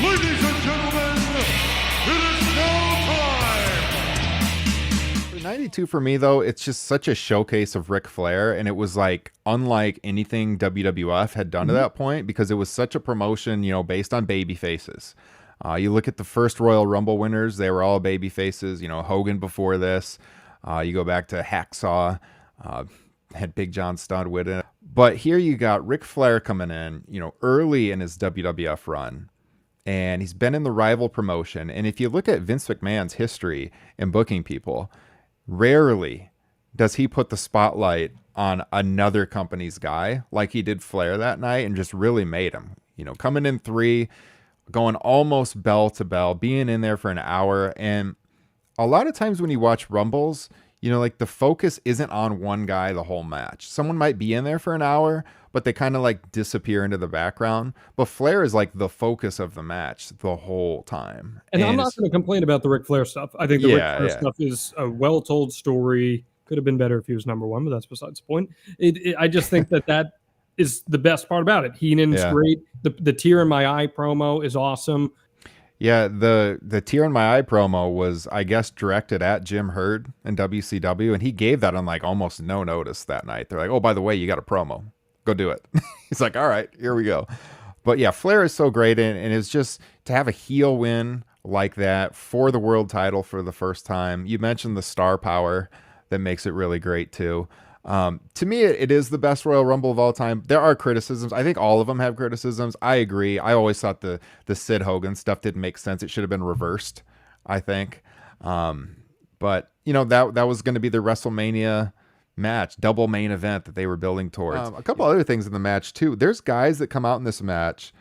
Ladies and gentlemen, it is now time. For 92 for me, though, it's just such a showcase of Ric Flair, and it was like unlike anything WWF had done to that point, because it was such a promotion, based on baby faces. You look at the first Royal Rumble winners, they were all baby faces. Hogan before this. You go back to Hacksaw, had Big John Studd with it. But here you got Ric Flair coming in, early in his WWF run. And he's been in the rival promotion. And if you look at Vince McMahon's history in booking people, rarely does he put the spotlight on another company's guy like he did Flair that night, and just really made him. Coming in 3, going almost bell to bell, being in there for an hour. And a lot of times when you watch Rumbles, like the focus isn't on one guy the whole match. Someone might be in there for an hour, but they kind of like disappear into the background. But Flair is like the focus of the match the whole time. And I'm not going to complain about the Ric Flair stuff. I think the Ric Flair stuff is a well-told story. Could have been better if he was number 1, but that's besides the point. I just think that is the best part about it. Heenan's great. The tear in my eye promo is awesome. Yeah, the tear in my eye promo was, I guess, directed at Jim Herd in WCW, and he gave that on like almost no notice that night. They're like, "Oh, by the way, you got a promo. Go do it." He's like, "All right, here we go." But yeah, Flair is so great, and it's just to have a heel win like that for the world title for the first time. You mentioned the star power that makes it really great too. To me, it is the best Royal Rumble of all time. There are criticisms. I think all of them have criticisms. I agree. I always thought the Sid Hogan stuff didn't make sense. It should have been reversed, I think. But, that was going to be the WrestleMania match, double main event that they were building towards. A couple other things in the match, too. There's guys that come out in this match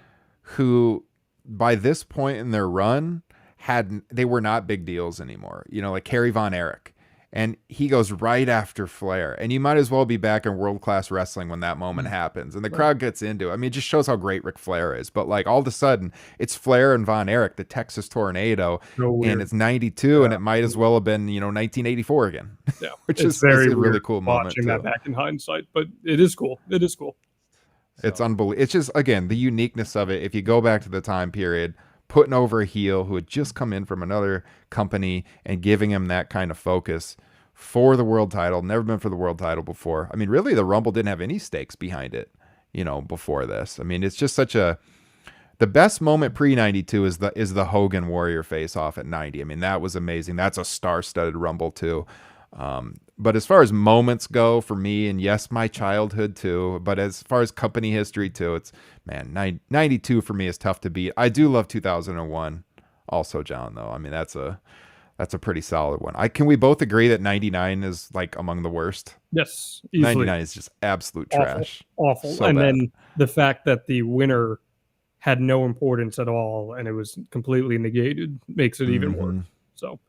who, by this point in their run, they were not big deals anymore. Like Kerry Von Erich. And he goes right after Flair. And you might as well be back in world-class wrestling when that moment happens. And the crowd gets into it. I mean, it just shows how great Ric Flair is. But, like, all of a sudden, it's Flair and Von Erich, the Texas Tornado. And it's 92, and it might as well have been, 1984 again. Yeah. Which is a really cool moment, watching that back in hindsight. But it is cool. It is cool. It's unbelievable. It's just, again, the uniqueness of it. If you go back to the time period, putting over a heel who had just come in from another company and giving him that kind of focus for the world title. Never been for the world title before. I mean, really, the Rumble didn't have any stakes behind it, before this. I mean, it's just the best moment pre-92 is the Hogan Warrior face-off at 90. I mean, that was amazing. That's a star-studded Rumble, too. But as far as moments go for me, and yes, my childhood too, but as far as company history too, it's, 92 for me is tough to beat. I do love 2001 also, John, though. I mean, that's a pretty solid one. Can we both agree that 99 is like among the worst? Yes, easily. 99 is just absolute trash. Awful. So and bad. Then the fact that the winner had no importance at all and it was completely negated makes it even worse. So